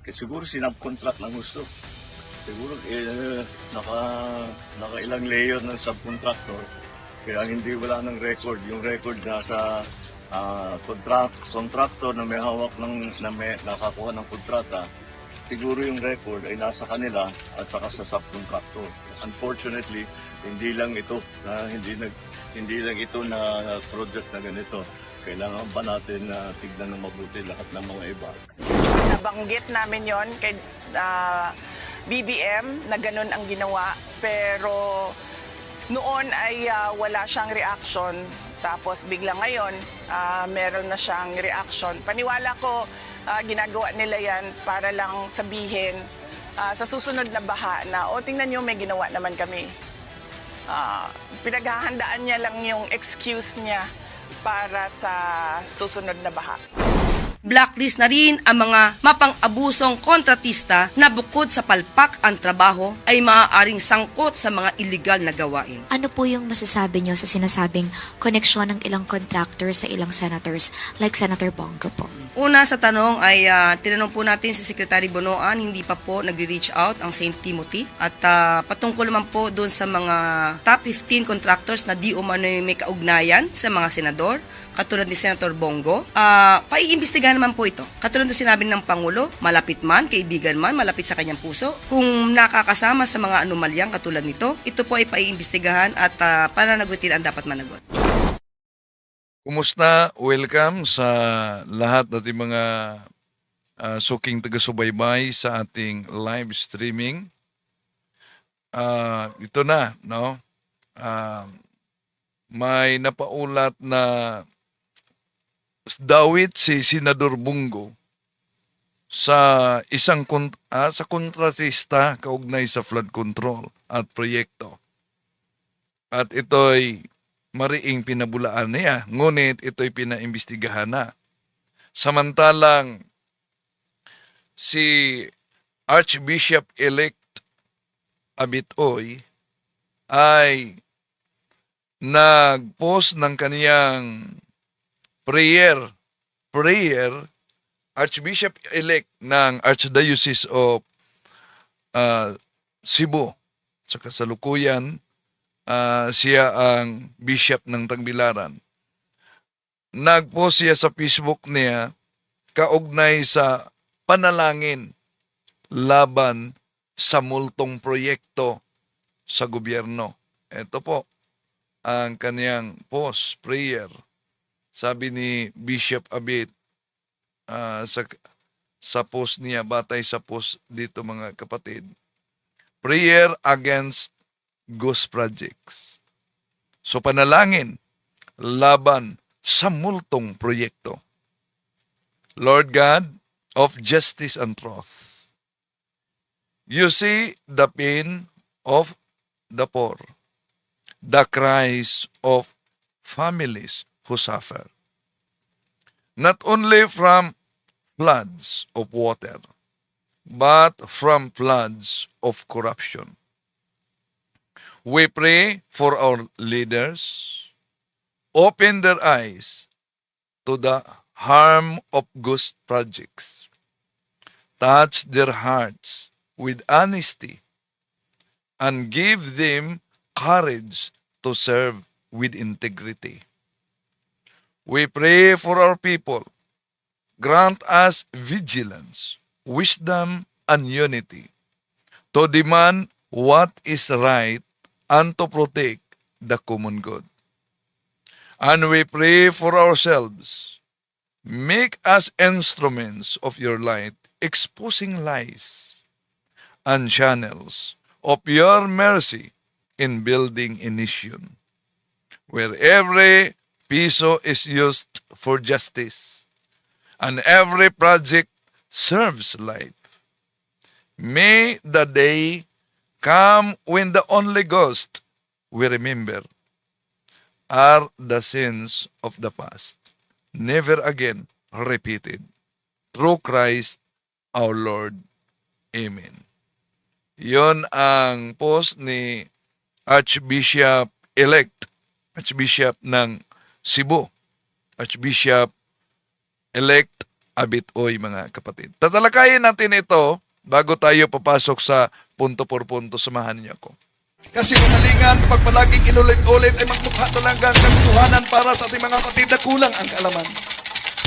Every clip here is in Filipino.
siguro sinubcontract ng gusto. Siguro naka ilang layer ng subcontractor. Kaya hindi wala ng record. Yung record nasa contractor na may hawak na may nakakuha ng kontrata. Siguro yung record ay nasa kanila at saka sa subcontractor. Unfortunately, hindi lang ito na project na ganito. Kailangan ba natin tignan ng mabuti lahat ng mga iba? Nabanggit namin yon kay BBM na ganun ang ginawa, pero noon ay wala siyang reaction. Tapos bigla ngayon, meron na siyang reaction. Paniwala ko, ginagawa nila yan para lang sabihin sa susunod na baha na, tingnan nyo, may ginawa naman kami. Pinaghahandaan niya lang yung excuse niya para sa susunod na baha. Blacklist na rin ang mga mapang-abusong kontratista na bukod sa palpak ang trabaho ay maaaring sangkot sa mga illegal na gawain. Ano po yung masasabi nyo sa sinasabing koneksyon ng ilang contractors sa ilang senators like Senator Bongo po? Una sa tanong ay tinanong po natin si Secretary Bonoan, hindi pa po nagre-reach out ang St. Timothy. At patungkol naman po doon sa mga top 15 contractors na di umano may kaugnayan sa mga senador, katulad ni Senator Bongo, paiimbestigahan naman po ito. Katulad na sinabi ng Pangulo, malapit man, kaibigan man, malapit sa kanyang puso. Kung nakakasama sa mga anomalyang katulad nito, ito po ay paiimbestigahan at pananagutin ang dapat managot. Kumusta? Welcome sa lahat nating mga suking taga-subaybay sa ating live streaming. Ito na, no? May napaulat na dawit si Senador Bongo sa isang sa kontratista kaugnay sa flood control at proyekto. At ito'y mariing pinabulaan niya, ngunit ito'y pinaimbestigahan na. Samantalang si Archbishop-elect Abitoy ay nag-post ng kaniyang prayer, Archbishop-elect ng Archdiocese of Cebu. Sa kasalukuyan, siya ang bishop ng Tagbilaran. Nag-post siya sa Facebook niya kaugnay sa panalangin laban sa multong proyekto sa gobyerno. Ito po ang kaniyang post, prayer. Sabi ni Bishop Abit sa post niya, batay sa post dito mga kapatid, prayer against ghost projects. So panalangin laban sa multong proyekto. Lord God of justice and truth, you see the pain of the poor, the cries of families who suffer, not only from floods of water, but from floods of corruption. We pray for our leaders. Open their eyes to the harm of ghost projects. Touch their hearts with honesty and give them courage to serve with integrity. We pray for our people. Grant us vigilance, wisdom, and unity to demand what is right and to protect the common good. And we pray for ourselves. Make us instruments of your light, exposing lies and channels of your mercy in building a nation, where every piso is used for justice and every project serves life. May the day come when the only ghost we remember are the sins of the past, never again repeated. Through Christ our Lord. Amen. Yon ang post ni Archbishop-elect, Archbishop ng Cebu, Archbishop-elect abit-oy, mga kapatid. Tatalakayin natin ito bago tayo papasok sa punto por punto. Samahan niyo ako. Kasi umalingan, pag palaging inulit-ulit ay magmukha talagang katotohanan para sa ating mga kapatid na kulang ang kaalaman.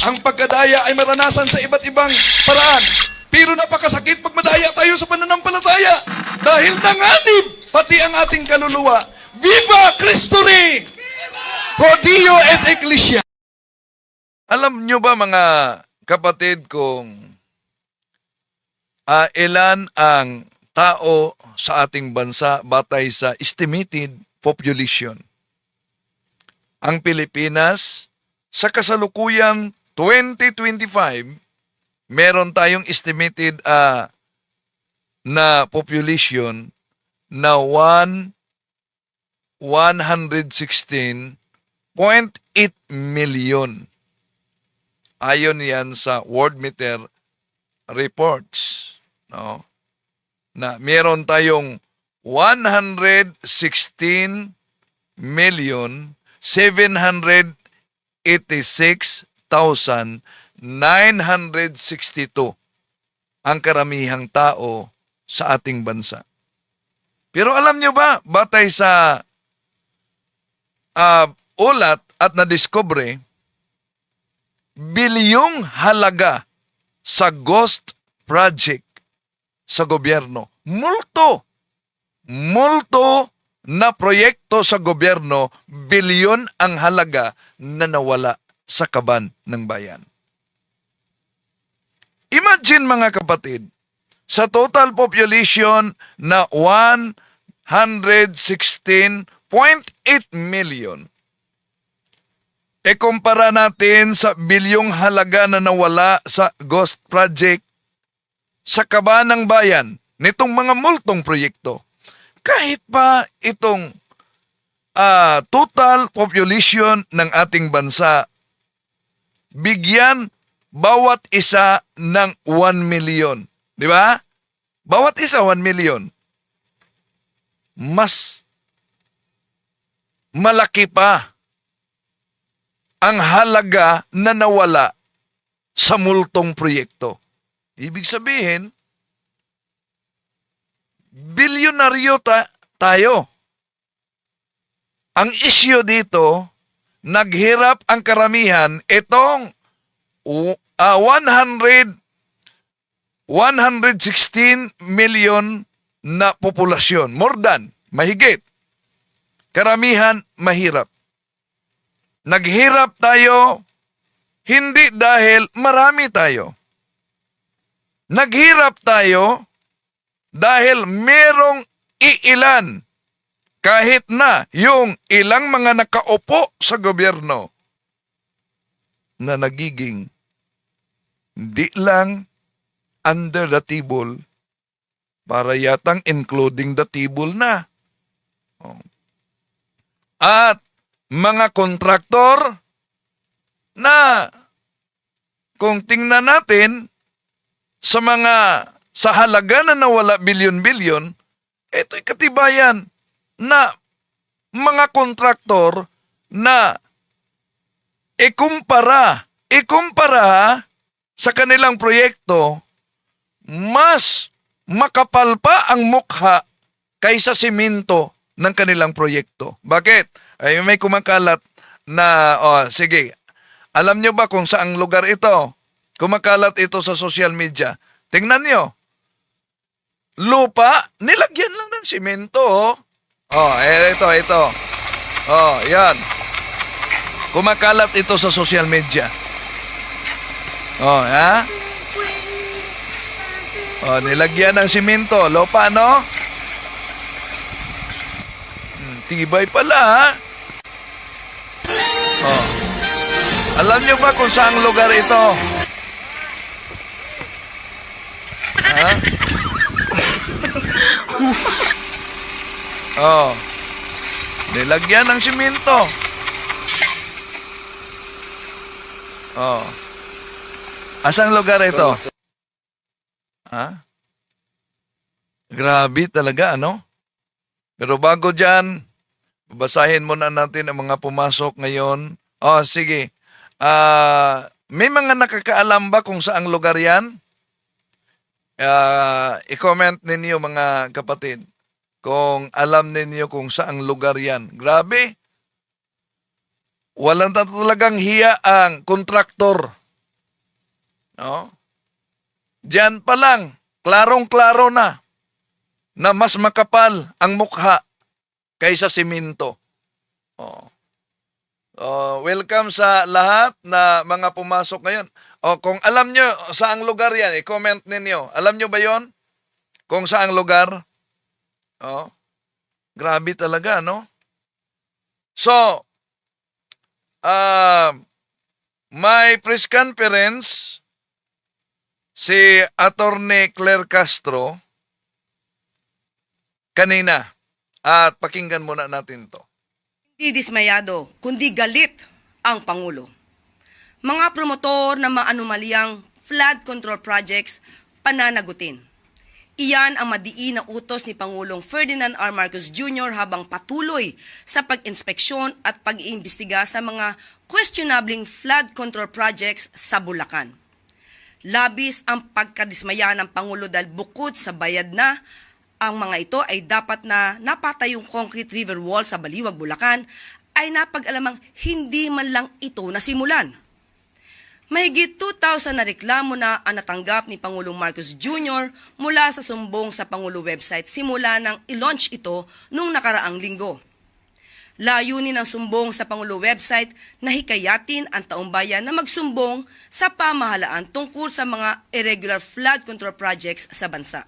Ang pagkadaya ay maranasan sa iba't ibang paraan. Pero napakasakit pag madaya tayo sa pananampalataya. Dahil nanganib pati ang ating kaluluwa. Viva Cristo Rey! Pro Dio et Ecclesia. Alam nyo ba, mga kapatid, kung ilan ang tao sa ating bansa batay sa estimated population? Ang Pilipinas, sa kasalukuyan 2025, meron tayong estimated na population na 116.8 million. Ayon yan sa World Meter reports, no? Na meron tayong 116,786,962 ang karamihang tao sa ating bansa. Pero alam nyo ba, batay sa ulat at nadiskubre, bilyong halaga sa ghost project sa gobyerno. Multo na proyekto sa gobyerno, bilyon ang halaga na nawala sa kaban ng bayan. Imagine, mga kapatid, sa total population na 116.8 million, kumpara natin sa bilyong halaga na nawala sa ghost project sa kaban ng bayan nitong mga multong proyekto. Kahit pa itong total population ng ating bansa, bigyan bawat isa ng 1 million. Di ba? Bawat isa 1 million. Mas malaki pa ang halaga na nawala sa multong proyekto. Ibig sabihin, bilyonaryo tayo. Ang issue dito, naghirap ang karamihan itong 116 million na populasyon. More than, mahigit. Karamihan mahirap. Naghirap tayo hindi dahil marami tayo. Naghirap tayo dahil merong iilan, kahit na yung ilang mga nakaupo sa gobyerno, na nagiging di lang under the table, para yatang including the table na. At mga kontraktor na kung tingnan natin sa halaga na nawala bilyon-bilyon, ito'y katibayan na mga kontraktor na ikumpara sa kanilang proyekto, mas makapal pa ang mukha kaysa simento ng kanilang proyekto. Bakit? Ay may kumakalat na, sige, alam nyo ba kung saang lugar ito? Kumakalat ito sa social media. Tingnan nyo. Lupa, nilagyan lang ng simento. Ito. Yan. Kumakalat ito sa social media. Nilagyan ng simento. Lupa, no? Tibay pala, ha? Alam nyo ba kung saang lugar ito? Ha? Nilagyan ng simento. Asang lugar ito? Ha? Grabe talaga, ano? Pero bago dyan, basahin muna natin ang mga pumasok ngayon. Sige. may mga nakakaalam ba kung saang lugar yan? I-comment ninyo mga kapatid kung alam ninyo kung saang lugar yan. Grabe. Walang talagang hiya ang kontraktor. No? Diyan pa lang, klarong-klaro na mas makapal ang mukha kaysa simento. Oh. Welcome sa lahat na mga pumasok ngayon. Kung alam nyo saang lugar yan, i-comment ninyo. Alam nyo ba yon? Kung saang lugar? Grabe talaga, no? So, may press conference si Attorney Claire Castro kanina. At pakinggan muna natin to. Hindi dismayado, kundi galit ang Pangulo. Mga promotor ng mga anomalyang flood control projects pananagutin. Iyan ang madiin na utos ni Pangulong Ferdinand R. Marcos Jr. habang patuloy sa pag-inspeksyon at pag-iimbestiga sa mga questionabling flood control projects sa Bulacan. Labis ang pagkadismaya ng Pangulo dahil bukod sa bayad na, ang mga ito ay dapat na napatay yung concrete river wall sa Baliwag, Bulacan, ay napag-alamang hindi man lang ito nasimulan. Mahigit 2,000 na reklamo na ang natanggap ni Pangulong Marcos Jr. mula sa sumbong sa Pangulo website simula nang i-launch ito noong nakaraang linggo. Layunin ng sumbong sa Pangulo website na hikayatin ang taumbayan na magsumbong sa pamahalaan tungkol sa mga irregular flood control projects sa bansa.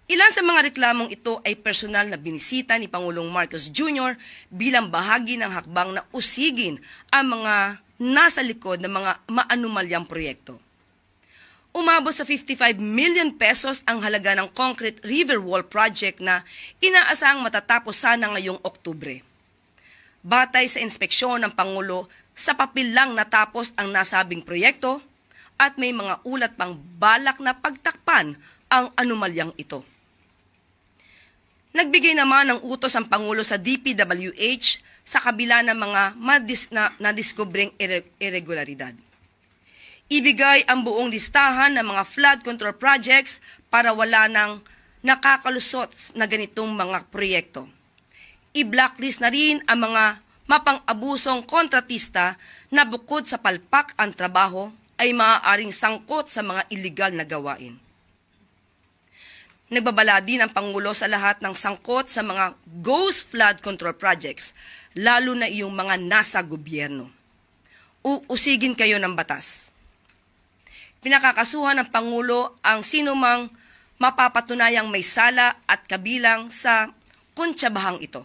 Ilan sa mga reklamong ito ay personal na binisita ni Pangulong Marcos Jr. bilang bahagi ng hakbang na usigin ang mga nasa likod ng mga maanumalyang proyekto. Umabot sa 55 million pesos ang halaga ng concrete river wall project na inaasahang matatapos sana ngayong Oktubre. Batay sa inspeksyon ng Pangulo, sa papel lang natapos ang nasabing proyekto at may mga ulat pang balak na pagtakpan ang anomalyang ito. Nagbigay naman ng utos ang Pangulo sa DPWH sa kabila ng mga nadiskubring irregularidad. Ibigay ang buong listahan ng mga flood control projects para wala nang nakakalusot na ganitong mga proyekto. I-blacklist na rin ang mga mapang-abusong kontratista na bukod sa palpak ang trabaho ay maaaring sangkot sa mga iligal na gawain. Nagbabala din ang Pangulo sa lahat ng sangkot sa mga ghost flood control projects, lalo na iyong mga nasa gobyerno. Uusigin kayo ng batas. Pinakakasuhan ng Pangulo ang sinumang mapapatunayang may sala at kabilang sa kontsabahang ito.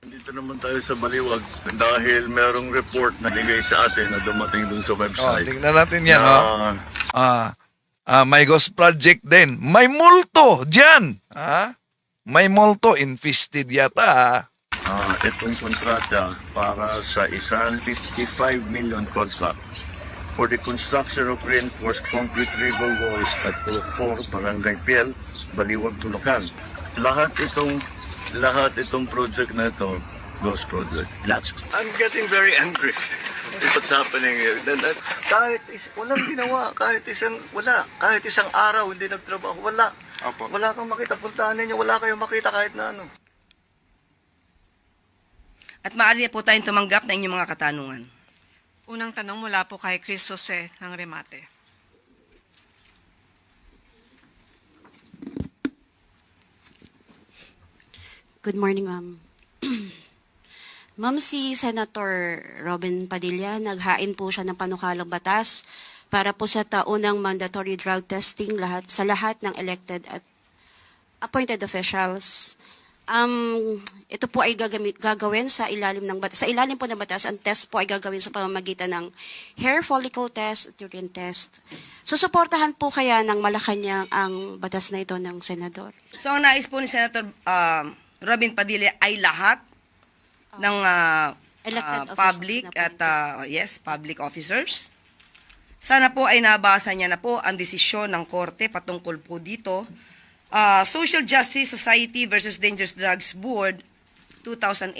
Dito naman tayo sa Baliwag dahil merong report na ligay sa atin na dumating dun sa website. Tingnan natin yan. na, May ghost project din. May multo dyan. May multo. Infested yata. itong kontrata para sa isang 55 million contract for the construction of reinforced concrete river walls at Pulok 4, Barangay Piel, Baliwag, Bulacan. Lahat itong project na ito, ghost project. I'm getting very angry with what's happening here. Walang ginawa, kahit isang araw hindi nagtrabaho, wala. Opo. Wala kang makita, puntahan ninyo, wala kayong makita kahit na ano. At maaari na po tayong tumanggap na inyong mga katanungan. Unang tanong mula po kay Chris Jose ng Remate. Good morning, ma'am. Ma'am, si Senator Robin Padilla, naghain po siya ng panukalang batas para po sa taunang mandatory drug testing sa lahat ng elected at appointed officials. Ito po ay gagawin sa ilalim ng batas. Sa ilalim po ng batas, ang test po ay gagawin sa pamamagitan ng hair follicle test at urine test. Susuportahan po kaya ng Malacanang ang batas na ito ng senador? So ang nais po ni Senator Robin Padilla ay lahat ng Elected public officials at public officers. Sana po ay nabasa niya na po ang desisyon ng korte patungkol po dito. Social Justice Society versus Dangerous Drugs Board 2008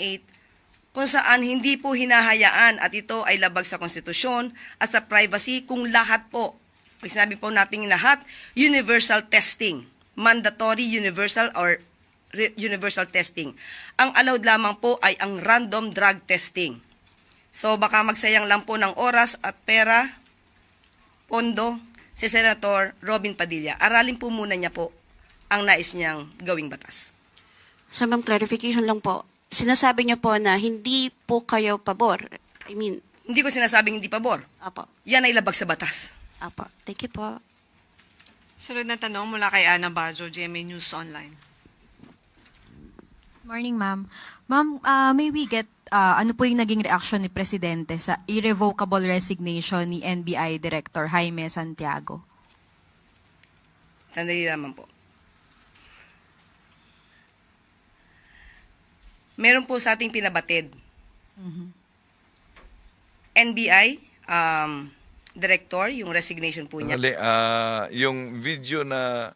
kung saan hindi po hinahayaan at ito ay labag sa konstitusyon at sa privacy kung lahat po, pag sinabi po natin lahat, universal testing, mandatory universal or universal testing. Ang allowed lamang po ay ang random drug testing. So baka magsayang lang po ng oras at pera, pondo, si Senator Robin Padilla. Aralin po muna niya po ang nais niyang gawing batas. So ma'am, clarification lang po. Sinasabi niyo po na hindi po kayo pabor. I mean, Hindi ko sinasabing hindi pabor. apo. Yan ay labag sa batas. Apo. Thank you po. Sunod na tanong mula kay Ana Bajo, GMA News Online. Morning, ma'am. Ma'am, may we get ano po yung naging reaksyon ni Presidente sa irrevocable resignation ni NBI Director Jaime Santiago? Sandali naman po. Meron po sa ating pinabatid. NBI Director, yung resignation po niya. Dali, yung video na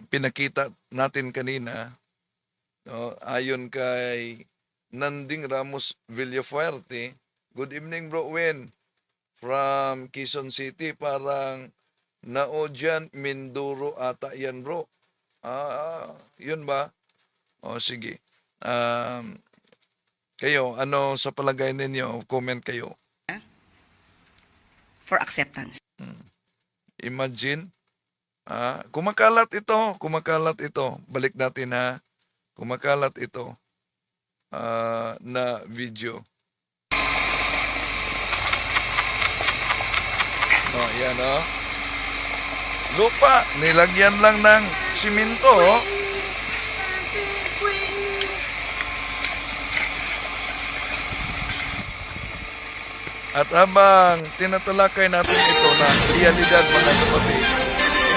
pinakita natin kanina, no, ayon kay Nanding Ramos Villafuerte, good evening bro Win, from Quezon City, parang Naodyan, Mindoro ata yan bro. Yun ba? O sige. Kayo, ano sa palagay ninyo? Comment kayo. For acceptance. Imagine, kumakalat ito. Balik natin ha. Kumakalat ito na video. Oh, yan oh. Lupa, nilagyan lang ng simento oh. At habang tinatalakay natin ito na realidad mga kapatid,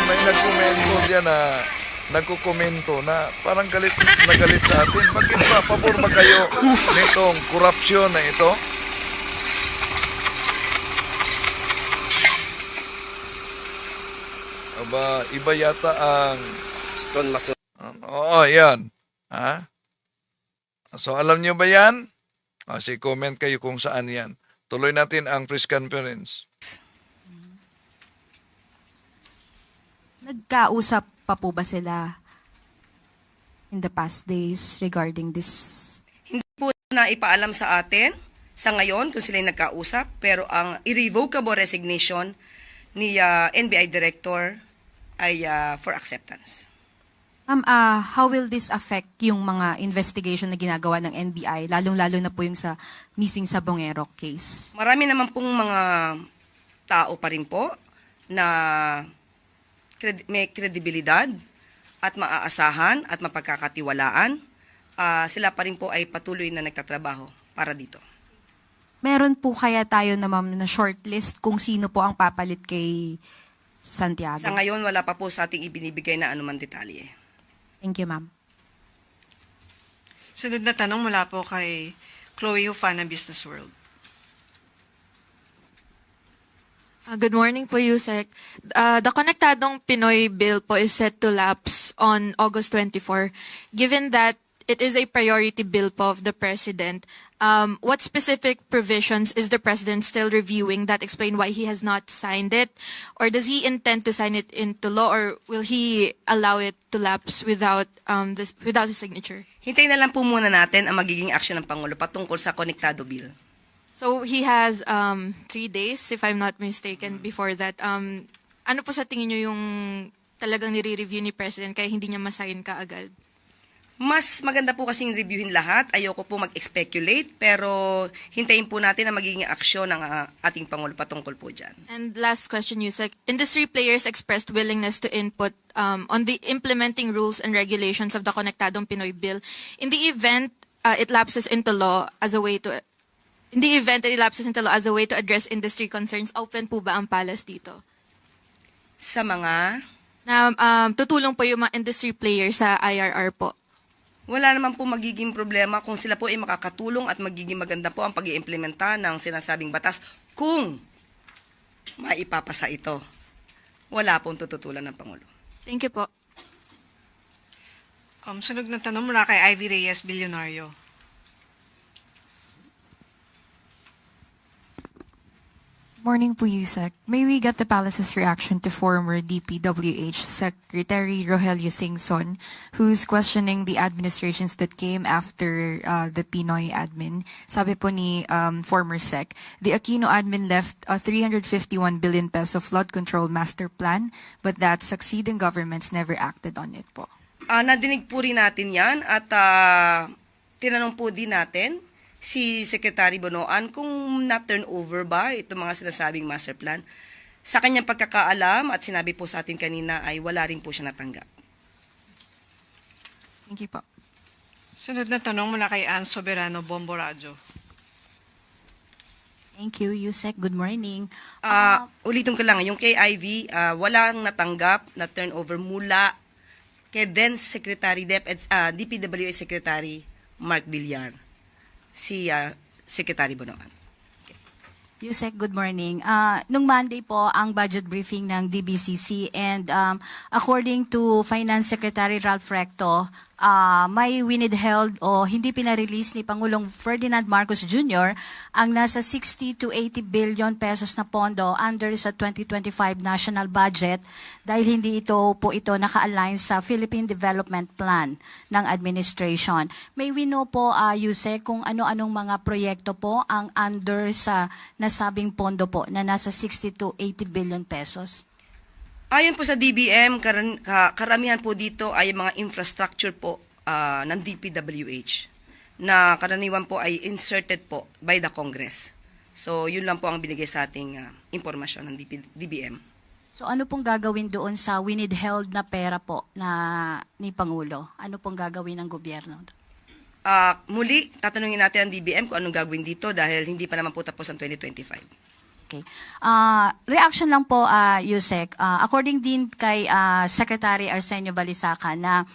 may nagkomento diyan na nagkukomento na parang galit na galit sa atin. Bakit ba pabor ba kayo nitong korupsyon na ito? Aba, iba yata ang Stone Maso. Oo, yan. Ha? So, alam nyo ba yan? Comment kayo kung saan yan. Tuloy natin ang press conference. Nagkausap pa po ba sila in the past days regarding this? Hindi po na ipaalam sa atin sa ngayon kung sila nagkausap, pero ang irrevocable resignation ni NBI Director ay for acceptance. Ma'am, how will this affect yung mga investigation na ginagawa ng NBI, lalong-lalo na po yung sa missing sa Bongero case? Marami naman pong mga tao pa rin po na may kredibilidad at maaasahan at mapagkakatiwalaan. Sila pa rin po ay patuloy na nagtatrabaho para dito. Meron po kaya tayo na ma'am na shortlist kung sino po ang papalit kay Santiago? Sa ngayon, wala pa po sa ating ibinibigay na anuman detalye. Thank you, ma'am. Sunod na tanong mula po kay Chloe Hufana, Business World. Good morning po, Yusek. The Konektadong Pinoy bill po is set to lapse on August 24. Given that it is a priority bill po of the President, what specific provisions is the President still reviewing that explain why he has not signed it? Or does he intend to sign it into law, or will he allow it to lapse without without his signature? Hintayin na lang po muna natin ang magiging aksyon ng Pangulo patungkol sa Konektado Bill. So he has 3 days, if I'm not mistaken, before that. Ano po sa tingin nyo yung talagang nire-review ni President kaya hindi niya masign ka agad? Mas maganda po kasing reviewin lahat. Ayoko po mag-speculate, pero hintayin po natin ang magiging aksyon ng ating Pangulo patungkol po dyan. And last question, Yusek. Industry players expressed willingness to input on the implementing rules and regulations of the Konektadong Pinoy Bill. In the event it lapses into law as a way to address industry concerns, open po ba ang palas dito? Sa mga... Na tutulong po yung mga industry players sa IRR po. Wala naman po magiging problema kung sila po ay makakatulong at magiging maganda po ang pag-iimplementa ng sinasabing batas kung maipapasa ito. Wala pong tututulan ng Pangulo. Thank you po. Sunod na tanong mula kay Ivy Reyes, Bilyonaryo. Morning po, Yusek. May we get the palace's reaction to former DPWH Secretary Rogelio Singson, who's questioning the administrations that came after the Pinoy admin. Sabi po ni former Sec, the Aquino admin left a 351 billion peso flood control master plan, but that succeeding governments never acted on it po. Nadinig po rin natin yan at tinanong po din natin si Secretary Bonoan kung na-turnover ba itong mga sinasabing master plan. Sa kanyang pagkakaalam at sinabi po sa atin kanina ay wala rin po siya natanggap. Thank you po. Sunod na tanong mula kay Ann Soberano, Bombo Radio. Thank you, Yusek. Good morning. Ulitin ko lang, yung kay Ivy, walang natanggap na turnover mula kay then Secretary DPWH Secretary Mark Villar, si Secretary Bonoan. Yusek, good morning. Nung Monday po ang budget briefing ng DBCC and according to Finance Secretary Ralph Recto, may winidheld o hindi pinarelease ni Pangulong Ferdinand Marcos Jr. ang nasa 60 to 80 billion pesos na pondo under sa 2025 national budget dahil hindi ito naka-align sa Philippine Development Plan ng administration. May we know po, Yusek, kung ano-anong mga proyekto po ang under sa nasabing pondo po na nasa 60 to 80 billion pesos? Ayon po sa DBM, karamihan po dito ay mga infrastructure po ng DPWH na karaniwan po ay inserted po by the Congress. So, yun lang po ang binigay sa ating impormasyon ng DBM. So, ano pong gagawin doon sa winidheld na pera po na ni Pangulo? Ano pong gagawin ng gobyerno? Muli, tatanungin natin ang DBM kung anong gagawin dito dahil hindi pa naman po tapos ang 2025. Okay. Reaction lang po, Yusek. According din kay Secretary Arsenio Balisaca na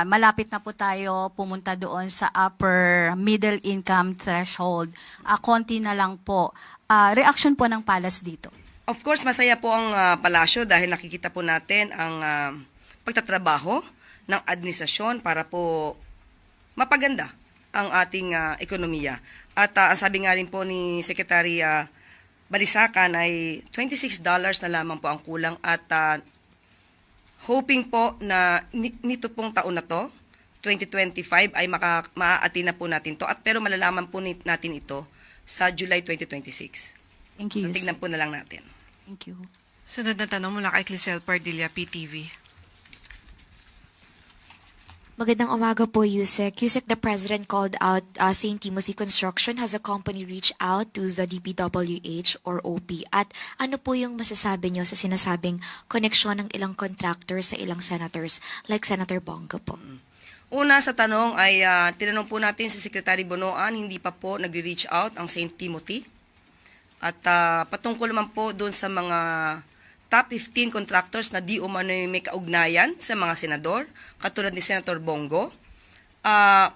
malapit na po tayo pumunta doon sa upper middle income threshold. Konti na lang po. Reaction po ng Palace dito. Of course, masaya po ang palasyo dahil nakikita po natin ang pagtatrabaho ng administrasyon para po mapaganda ang ating ekonomiya. At ang sabi nga rin po ni Secretary Balisacan ay $26 na lamang po ang kulang at hoping po na nito pong taon na to, 2025, ay maaati na po natin to. Pero malalaman po natin ito sa July 2026. Thank you. So, tignan po na lang natin. Thank you. Sunod na tanong mula kay Clisel Pardilla, PTV. Magandang umaga po, Yusek. Yusek, the President called out St. Timothy Construction. Has a company reached out to the DPWH or OP? At ano po yung masasabi nyo sa sinasabing koneksyon ng ilang contractors sa ilang senators like Senator Bongo po? Una sa tanong ay tinanong po natin si Secretary Bonoan, hindi pa po nagre-reach out ang St. Timothy. At patungkol naman po doon sa mga top 15 contractors na di umano may kaugnayan sa mga senador, katulad ni Senator Bongo,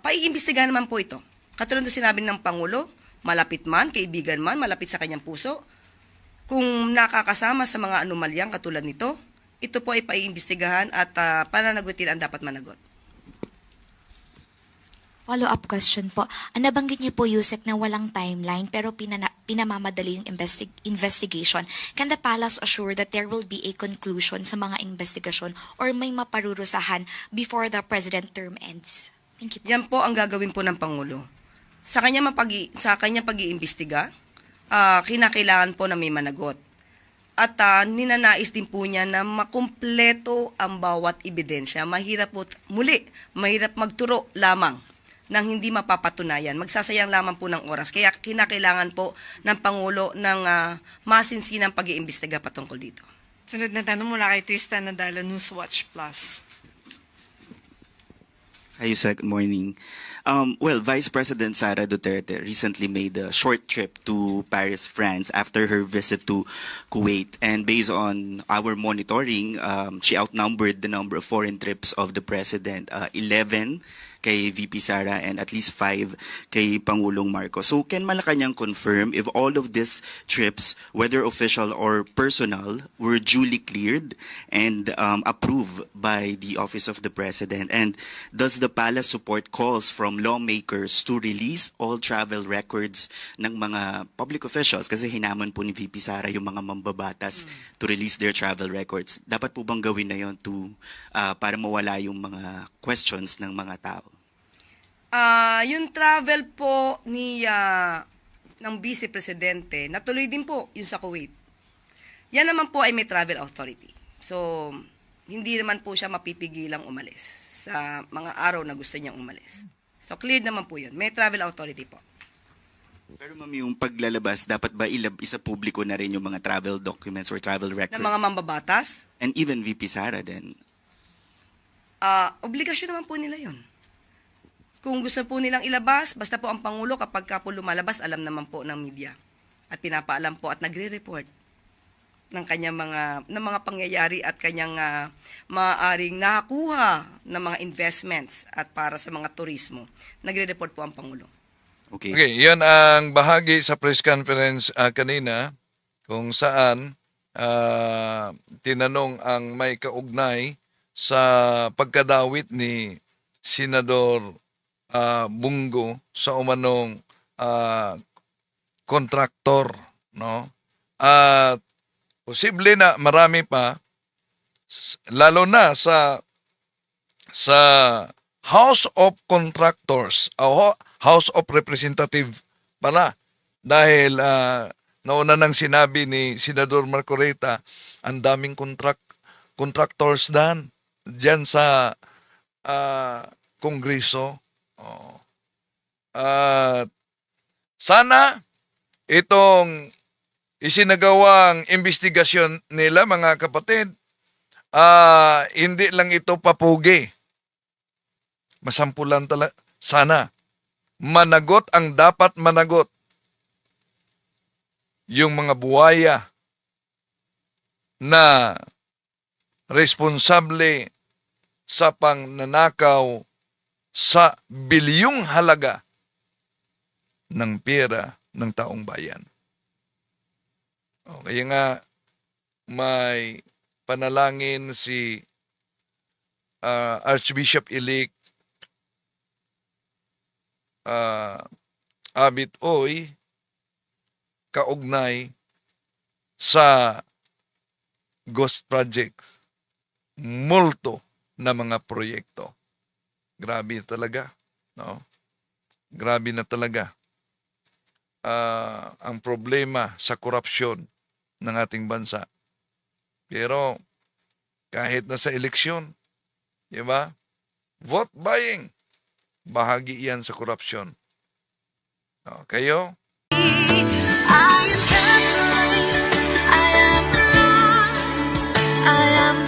paiimbestigahan naman po ito. Katulad na sinabi ng Pangulo, malapit man, kaibigan man, malapit sa kanyang puso, kung nakakasama sa mga anomalyang katulad nito, ito po ay paiimbestigahan at pananagutin ang dapat managot. Follow-up question po. Nabanggit niyo po, Yusek, na walang timeline pero pinamamadali yung investigation. Can the Palace assure that there will be a conclusion sa mga investigasyon or may maparurusahan before the President term ends? Thank you po. Yan po ang gagawin po ng Pangulo. Sa kanya pag-iimbestiga, kinakailangan po na may managot. At ninanais din po niya na makumpleto ang bawat ebidensya. Mahirap magturo lamang nang hindi mapapatunayan. Magsasayang lamang po ng oras. Kaya kinakailangan po ng Pangulo ng masinsinang pag-iimbestiga patungkol dito. Sunod na tanong mula kay Tristan Nadala, Newswatch Plus. Hi, Yusek. Good morning. Vice President Sara Duterte recently made a short trip to Paris, France after her visit to Kuwait. And based on our monitoring, she outnumbered the number of foreign trips of the President, 11 kay VP Sara and at least 5 kay Pangulong Marcos. So can Malacanang confirm if all of these trips, whether official or personal, were duly cleared and approved by the Office of the President? And does the the palace support calls from lawmakers to release all travel records ng mga public officials kasi hinamon po ni VP Sara yung mga mambabatas to release their travel records. Dapat po bang gawin na yon para mawala yung mga questions ng mga tao? Yung travel po ng Vice Presidente, natuloy din po yung sa Kuwait. Yan naman po ay may travel authority. So, hindi naman po siya mapipigilang umalis sa mga araw na gusto niyang umalis. So, clear naman po yun. May travel authority po. Pero ma'am, yung paglalabas, dapat ba isa publiko na rin yung mga travel documents or travel records? Ng mga mambabatas, And even VP Sara din. obligasyon naman po nila yun. Kung gusto po nilang ilabas, basta po ang Pangulo kapag ka po lumalabas, alam naman po ng media. At pinapaalam po at nagre-report ng kanyang mga pangyayari at kanyang maaaring nakakuha ng mga investments at para sa mga turismo. Nagre-report po ang Pangulo. Okay. Okay, yan ang bahagi sa press conference kanina kung saan tinanong ang may kaugnay sa pagkadawit ni Senador Bungo sa umanong kontraktor, no? At posible na marami pa, lalo na sa House of Contractors, o House of Representative pala. Dahil nauna nang sinabi ni Senador Marcoleta, ang daming contractors dyan sa Kongreso. At sana itong isinagawang investigasyon nila, mga kapatid, hindi lang ito papugi. Masampulan talaga. Sana managot ang dapat managot. Yung mga buwaya na responsable sa pangnanakaw sa bilyong halaga ng pera ng taong bayan. Kaya nga may panalangin si Archbishop-elect Abit Oy kaugnay sa ghost projects, multo na mga proyekto. Grabe talaga, no? Grabe na talaga ang problema sa korupsyon ng ating bansa. Pero kahit na sa eleksyon, di ba? Vote buying, bahagi yan sa korupsyon. Kayo? I am Catholic, I am